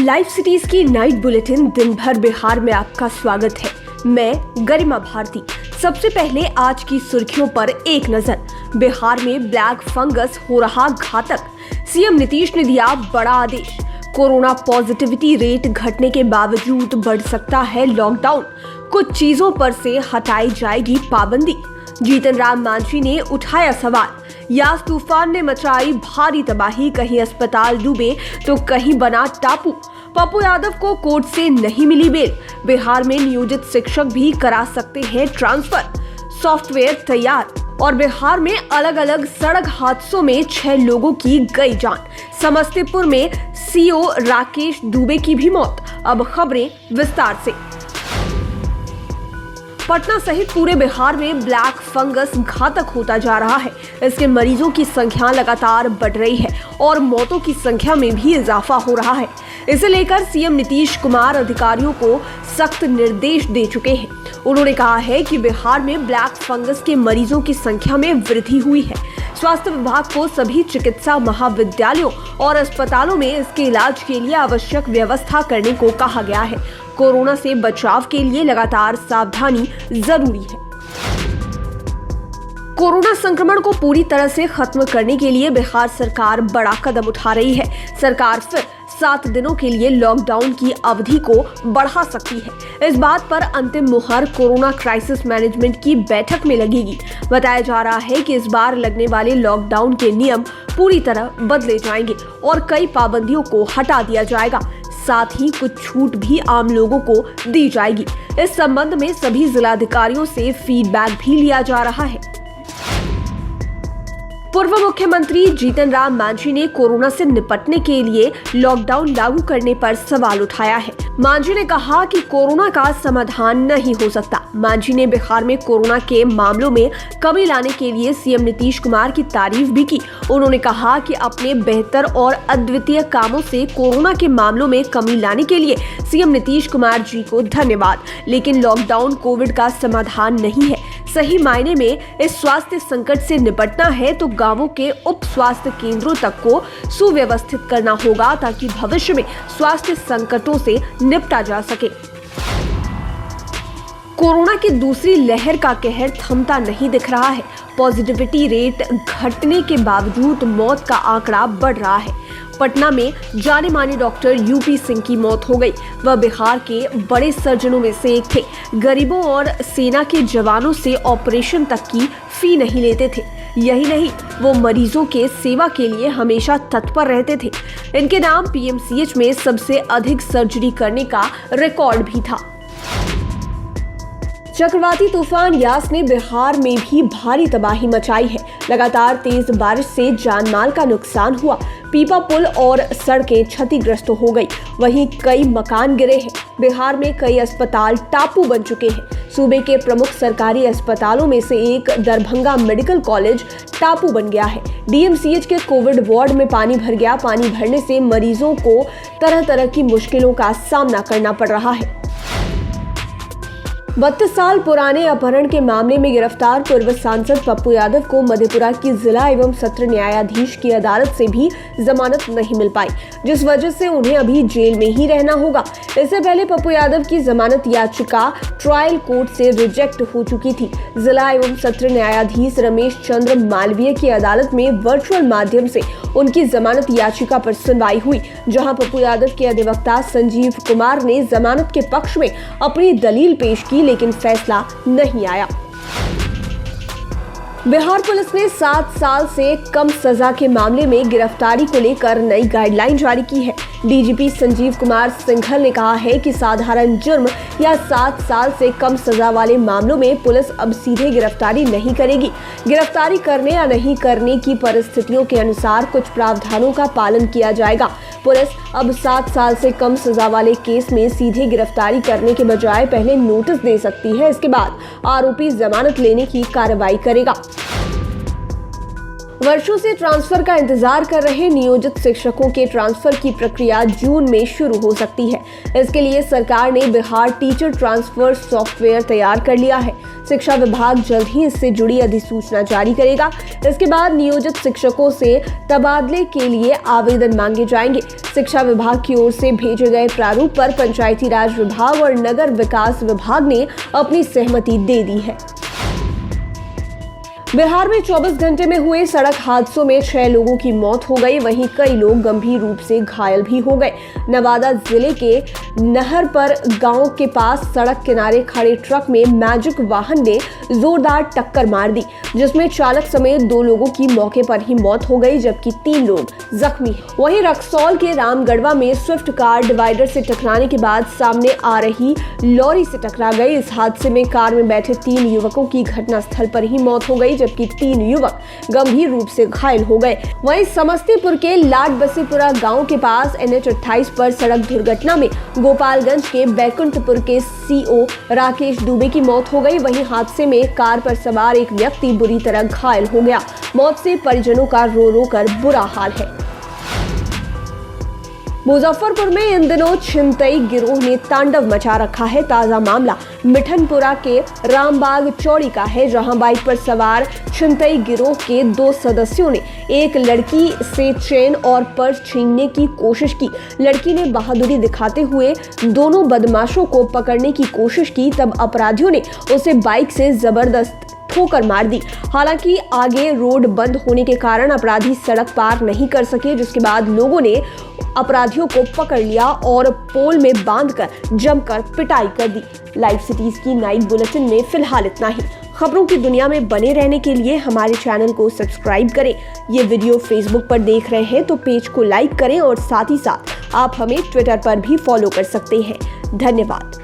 Live cities की night bulletin दिन भर बिहार में आपका स्वागत है। मैं गरिमा भारती। सबसे पहले आज की सुर्खियों पर एक नजर। बिहार में ब्लैक फंगस हो रहा घातक, सीएम नीतीश ने दिया बड़ा आदेश। कोरोना पॉजिटिविटी रेट घटने के बावजूद बढ़ सकता है लॉकडाउन, कुछ चीजों पर से हटाई जाएगी पाबंदी। जीतन राम मांझी ने उठाया सवाल। यास तूफान ने मचाई भारी तबाही, कहीं अस्पताल डूबे तो कहीं बना टापू। पप्पू यादव को कोर्ट से नहीं मिली बेल। बिहार में नियोजित शिक्षक भी करा सकते हैं ट्रांसफर, सॉफ्टवेयर तैयार। और बिहार में अलग अलग सड़क हादसों में 6 लोगों की गई जान। समस्तीपुर में सीओ राकेश दुबे की भी मौत। अब खबरें विस्तार से। पटना सहित पूरे बिहार में ब्लैक फंगस घातक होता जा रहा है। इसके मरीजों की संख्या लगातार बढ़ रही है और मौतों की संख्या में भी इजाफा हो रहा है। इसे लेकर सीएम नीतीश कुमार अधिकारियों को सख्त निर्देश दे चुके हैं। उन्होंने कहा है कि बिहार में ब्लैक फंगस के मरीजों की संख्या में वृद्धि हुई है। स्वास्थ्य विभाग को सभी चिकित्सा महाविद्यालयों और अस्पतालों में इसके इलाज के लिए आवश्यक व्यवस्था करने को कहा गया है। कोरोना से बचाव के लिए लगातार सावधानी जरूरी है। कोरोना संक्रमण को पूरी तरह से खत्म करने के लिए बिहार सरकार बड़ा कदम उठा रही है। सरकार फिर 7 दिनों के लिए लॉकडाउन की अवधि को बढ़ा सकती है। इस बात पर अंतिम मुहर कोरोना क्राइसिस मैनेजमेंट की बैठक में लगेगी। बताया जा रहा है कि इस बार लगने वाले लॉकडाउन के नियम पूरी तरह बदले जाएंगे और कई पाबंदियों को हटा दिया जाएगा। साथ ही कुछ छूट भी आम लोगों को दी जाएगी। इस संबंध में सभी जिलाधिकारियों से फीडबैक भी लिया जा रहा है। पूर्व मुख्यमंत्री जीतन राम मांझी ने कोरोना से निपटने के लिए लॉकडाउन लागू करने पर सवाल उठाया है। मांझी ने कहा कि कोरोना का समाधान नहीं हो सकता। मांझी ने बिहार में कोरोना के मामलों में कमी लाने के लिए सीएम नीतीश कुमार की तारीफ भी की। उन्होंने कहा कि अपने बेहतर और अद्वितीय कामों से कोरोना के मामलों में कमी लाने के लिए सीएम नीतीश कुमार जी को धन्यवाद। लेकिन लॉकडाउन कोविड का समाधान नहीं है। सही मायने में इस स्वास्थ्य संकट से निपटना है तो गांवों के उप स्वास्थ्य केंद्रों तक को सुव्यवस्थित करना होगा ताकि भविष्य में स्वास्थ्य संकटों से निपटा जा सके। कोरोना की दूसरी लहर का कहर थमता नहीं दिख रहा है। पॉजिटिविटी रेट घटने के बावजूद मौत का आंकड़ा बढ़ रहा है। पटना में जाने माने डॉक्टर यूपी सिंह की मौत हो गई। वह बिहार के बड़े सर्जनों में से एक थे। गरीबों और सेना के जवानों से ऑपरेशन तक की फी नहीं लेते थे। यही नहीं, वो मरीजों के सेवा के लिए हमेशा तत्पर रहते थे। इनके नाम पीएमसीएच में सबसे अधिक सर्जरी करने का रिकॉर्ड भी था। चक्रवाती तूफान यास ने बिहार में भी भारी तबाही मचाई है। लगातार तेज बारिश से जानमाल का नुकसान हुआ। पीपा पुल और सड़कें क्षतिग्रस्त हो गई। वहीं कई मकान गिरे हैं। बिहार में कई अस्पताल टापू बन चुके हैं। सूबे के प्रमुख सरकारी अस्पतालों में से एक दरभंगा मेडिकल कॉलेज टापू बन गया है। डीएमसीएच के कोविड वार्ड में पानी भर गया। पानी भरने से मरीजों को तरह तरह की मुश्किलों का सामना करना पड़ रहा है। 32 साल पुराने अपहरण के मामले में गिरफ्तार पूर्व सांसद पप्पू यादव को मधेपुरा की जिला एवं सत्र न्यायाधीश की अदालत से भी जमानत नहीं मिल पाई, जिस वजह से उन्हें अभी जेल में ही रहना होगा। इससे पहले पप्पू यादव की जमानत याचिका ट्रायल कोर्ट से रिजेक्ट हो चुकी थी। जिला एवं सत्र न्यायाधीश रमेश चंद्र मालवीय की अदालत में वर्चुअल माध्यम से उनकी जमानत याचिका पर सुनवाई हुई, जहां पप्पू यादव के अधिवक्ता संजीव कुमार ने जमानत के पक्ष में अपनी दलील पेश की, लेकिन फैसला नहीं आया। बिहार पुलिस ने 7 साल से कम सजा के मामले में गिरफ्तारी को लेकर नई गाइडलाइन जारी की है। डीजीपी संजीव कुमार सिंघल ने कहा है कि साधारण जुर्म या 7 साल से कम सजा वाले मामलों में पुलिस अब सीधे गिरफ्तारी नहीं करेगी। गिरफ्तारी करने या नहीं करने की परिस्थितियों के अनुसार कुछ प्रावधानों का पालन किया जाएगा। पुलिस अब 7 साल से कम सजा वाले केस में सीधे गिरफ्तारी करने के बजाय पहले नोटिस दे सकती है। इसके बाद आरोपी जमानत लेने की कार्रवाई करेगा। वर्षों से ट्रांसफर का इंतजार कर रहे नियोजित शिक्षकों के ट्रांसफर की प्रक्रिया जून में शुरू हो सकती है। इसके लिए सरकार ने बिहार टीचर ट्रांसफर सॉफ्टवेयर तैयार कर लिया है। शिक्षा विभाग जल्द ही इससे जुड़ी अधिसूचना जारी करेगा। इसके बाद नियोजित शिक्षकों से तबादले के लिए आवेदन मांगे जाएंगे। शिक्षा विभाग की ओर से भेजे गए प्रारूप पर पंचायती राज विभाग और नगर विकास विभाग ने अपनी सहमति दे दी है। बिहार में 24 घंटे में हुए सड़क हादसों में 6 लोगों की मौत हो गई, वहीं कई लोग गंभीर रूप से घायल भी हो गए। नवादा जिले के नहर पर गांव के पास सड़क किनारे खड़े ट्रक में मैजिक वाहन ने जोरदार टक्कर मार दी, जिसमें चालक समेत 2 लोगों की मौके पर ही मौत हो गई, जबकि 3 लोग जख्मी हैं। वहीं रक्सौल के रामगढ़वा में स्विफ्ट कार डिवाइडर से टकराने के बाद सामने आ रही लॉरी से टकरा गई। इस हादसे में कार में बैठे 3 युवकों की घटनास्थल पर ही मौत हो गई, जबकि 3 युवक गंभीर रूप से घायल हो गए। वहीं समस्तीपुर के लाडबसीपुरा गांव के पास NH 28 पर सड़क दुर्घटना में गोपालगंज के बैकुंठपुर के CO राकेश दुबे की मौत हो गई। वहीं हादसे में कार पर सवार एक व्यक्ति बुरी तरह घायल हो गया। मौत से परिजनों का रो रो कर बुरा हाल है। मुजफ्फरपुर में इन दिनों छिनतई गिरोह ने तांडव मचा रखा है। ताजा मामला मिठनपुरा के रामबाग चौड़ी का है, जहां बाइक पर सवार छिनतई गिरोह के 2 सदस्यों ने एक लड़की से चेन और पर्स छीनने की कोशिश की। लड़की ने बहादुरी दिखाते हुए दोनों बदमाशों को पकड़ने की कोशिश की, तब अपराधियों ने उसे बाइक से जबरदस्त ठोकर मार दी। हालांकि आगे रोड बंद होने के कारण अपराधी सड़क पार नहीं कर सके, जिसके बाद लोगों ने अपराधियों को पकड़ लिया और पोल में बांधकर जमकर पिटाई कर दी। लाइव सिटीज की नाइट बुलेटिन में फिलहाल इतना ही। खबरों की दुनिया में बने रहने के लिए हमारे चैनल को सब्सक्राइब करें। ये वीडियो फेसबुक पर देख रहे हैं तो पेज को लाइक करें और साथ ही साथ आप हमें ट्विटर पर भी फॉलो कर सकते हैं। धन्यवाद।